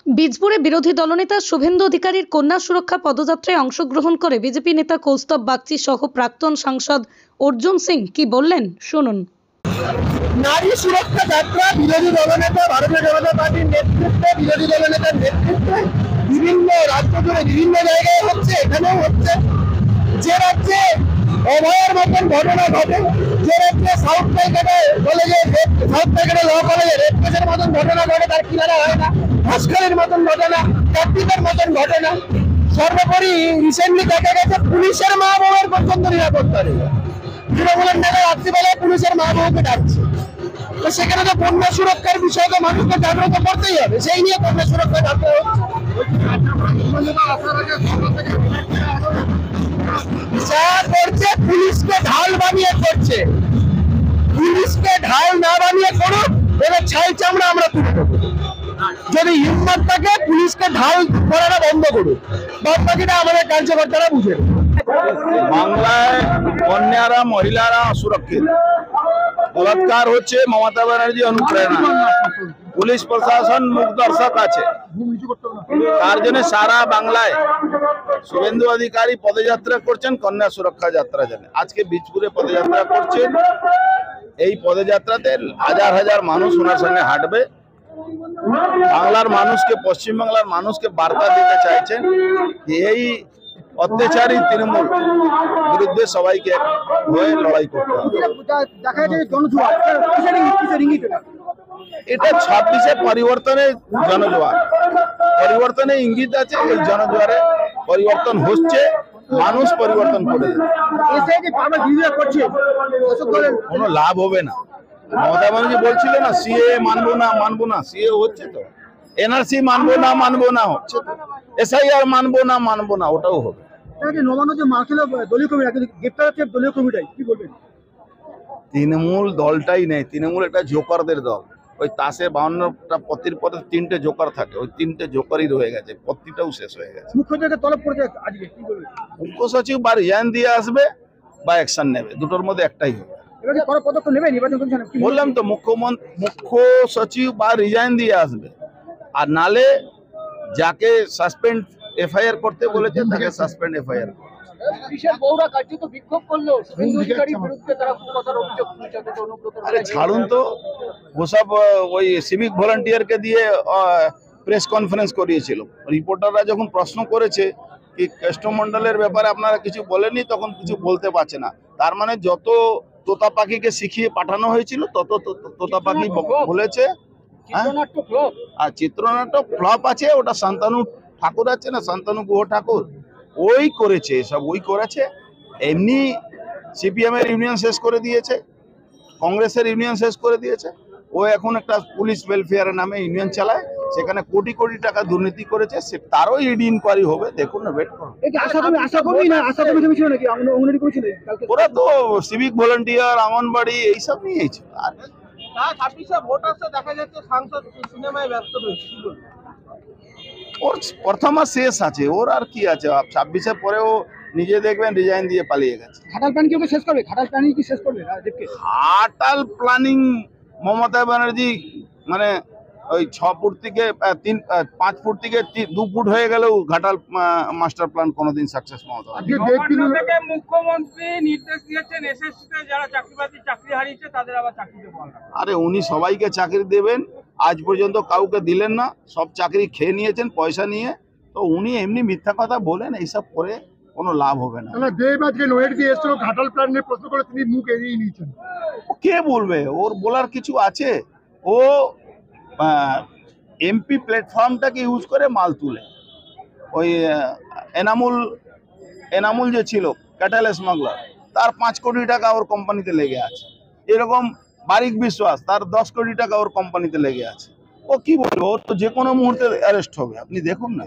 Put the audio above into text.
বীজপুরে বিরোধী দলনেতা শুভেন্দু অধিকারীর কন্যা সুরক্ষা পদযাত্রায় অংশগ্রহণ করে বিজেপি নেতা কৌস্তব বাগচি সহ প্রাক্তন সাংসদ অর্জুন সিং কি বললেন শুনুন। নারী সুরক্ষা যাত্রা বিরোধী দলনেতা ভারতীয় জনতা পার্টির নেতৃত্বে, বিরোধী দলনেতার নেতৃত্বে বিভিন্ন রাজ্য জুড়ে বিভিন্ন জায়গায় হচ্ছে, এখানেও হচ্ছে। যে রাজ্যে অভয়ের মতন ঘটনা ঘটে, যে রাজ্যে সাউথ ক্যালকাটা কলেজে সাউথ ক্যালকাটা ল কলেজে রেপ কেসের মতন ঘটনা ঘটে, তার কিনারা হয় না, হাসখালির মতন ঘটনা, কার্তিকের মতন ঘটনা, সর্বোপরি রিসেন্টলি দেখা গেছে পুলিশের মা বাবার পর্যন্ত নিরাপত্তা নেই। তৃণমূলের নেতা রাত্রিবেলায় পুলিশের মা বাবুকে ডাকছে, তো সেখানে তো কন্যা সুরক্ষার বিষয়ে তো মানুষকে জাগ্রত করতেই হবে। সেই নিয়ে কন্যা সুরক্ষা যাত্রা হচ্ছে। যা করছে পুলিশকে ঢাল বানিয়ে করছে, পুলিশকে ঢাল না বানিয়ে করুক, এবার ছাই চামড়া আমরা তুলে দেবো। যদি হিম্মত থাকে পুলিশকে ঢাল করাটা বন্ধ করুক, বাদ বাকিটা আমাদের কার্যকর্তারা বুঝে। বাংলায় কন্যারা মহিলারা অসুরক্ষিত, বলাৎকার হচ্ছে মমতা ব্যানার্জি অনুপ্রেরণা, পুলিশ প্রশাসন মুখ দর্শক আছে, তার জন্য সারা বাংলায় শুভেন্দু অধিকারী পদযাত্রা করছেন কন্যা সুরক্ষা যাত্রা জন্য। আজকে বীজপুরে পদযাত্রা করছেন, এই পদযাত্রাতে হাজার হাজার মানুষ ওনার সঙ্গে হাঁটবে। বাংলার মানুষকে, পশ্চিমবাংলার মানুষকে বার্তা দিতে চাইছেন যে এই অত্যাচারী তৃণমূল বিরুদ্ধে সবাইকে হয়ে লড়াই করতে হবে। এটা 26-এ পরিবর্তনের জনজোয়ার, পরিবর্তনের ইঙ্গিত আছে। এই জনজোয়ারে পরিবর্তন হচ্ছে, মানুষ পরিবর্তন করে কোনো লাভ হবে না। মমতা ব্যানার্জি বলছিল না সিএ মানবো না, সিএ হচ্ছে তো, এনআরসি মানবো না হচ্ছে তো, এসআইআর মানবো না ওটাও হবে। তৃণমূল দলটাই নেই, তৃণমূল একটা জোকারদের দল। ওই তাসে 52টা প্রতির পথে 3টে জোকার থাকে, ওই 3টে জোকারই রয়ে গেছে, প্রতিটাও শেষ হয়ে গেছে। মুখ্য সচিব বা রিজাইন দিয়ে আসবে বা অ্যাকশন নেবে, দুটোর মধ্যে একটাই হবে। বললাম তো, মুখ্য সচিব বা রিজাইন দিয়ে আসবে, আর নালে যাকে সাসপেন্ড এফআইআর করতে বলেছে তাকে সাসপেন্ড এফআইআর। আরে ছাড়ুন তো, ওসব ওই সিভিক ভলান্টিয়ারকে দিয়ে প্রেস কনফারেন্স করিয়েছিল। রিপোর্টাররা যখন প্রশ্ন করেছে কি কেষ্টমণ্ডলের ব্যাপারে আপনারা কিছু বলেননি, তখন কিছু বলতে পারছে না। তার মানে যত তোতা পাখিকে শিখিয়ে পাঠানো হয়েছিল তত তোতা পাখি বলেছে। আর চিত্রনাট্য ফ্লপ আছে, ওটা শান্তনু ঠাকুর আছে না, শান্তনু গুহ ঠাকুর, ওই করেছে সব, ওই করেছে। এমনি সিপিএম এর ইউনিয়ন শেষ করে দিয়েছে, কংগ্রেসের ইউনিয়ন শেষ করে দিয়েছে। ও এখন একটা পুলিশ ওয়েলফেয়ারের নামে ইউনিয়ন চালায়, সেখানে কোটি কোটি টাকা দুর্নীতি করেছে, তারও ইডি ইনকোয়ারি হবে। দেখুন না, ওয়েট করুন। ওরা তো সিভিক ভলান্টিয়ার, অঙ্গনবাড়ি এইসব নিয়েই ছিল। ওর প্রথম আর শেষ আছে, ওর আর কি আছে। 26-এ পরেও নিজে দেখবেন রিজাইন দিয়ে পালিয়ে গেছে। ঘাটাল প্ল্যানিং মমতা ব্যানার্জি মানে ওই 6 ফুট থেকে 5 ফুট থেকে 2 ফুট হয়ে গেলেও ঘাটাল মাস্টার প্ল্যান কোনোদিন সাকসেস মমতা। মুখ্যমন্ত্রী নির্দেশ দিয়েছেন এসএসসিতে যারা চাকরি হারিয়েছে তাদের আবার চাকরি দেবেন। আরে উনি সবাইকে চাকরি দেবেন, আজ পর্যন্ত কাউকে দিলেন না, সব চাকরি খেয়ে নিয়েছেন পয়সা নিয়ে। তো উনি এমনি মিথ্যা কথা বলেন, এইসব করে কোনো লাভ হবে না। ঘাটাল প্ল্যান নিয়ে প্রশ্ন করে তিনি মুখ এড়িয়ে নিয়েছেন। কে বলবে, ওর বলার কিছু আছে? ও এমপি প্ল্যাটফর্মটাকে ইউজ করে মাল তুলে। ওই এনামুল যে ছিল ক্যাটাল স্মাগলার, তার 5 কোটি টাকা ওর কোম্পানিতে লেগে আছে। এরকম বারিক বিশ্বাস, তার 10 কোটি টাকা ওর কোম্পানিতে লেগে আছে। ও কি বলবে, ওর তো যে কোনো মুহূর্তে অ্যারেস্ট হবে, আপনি দেখুন না।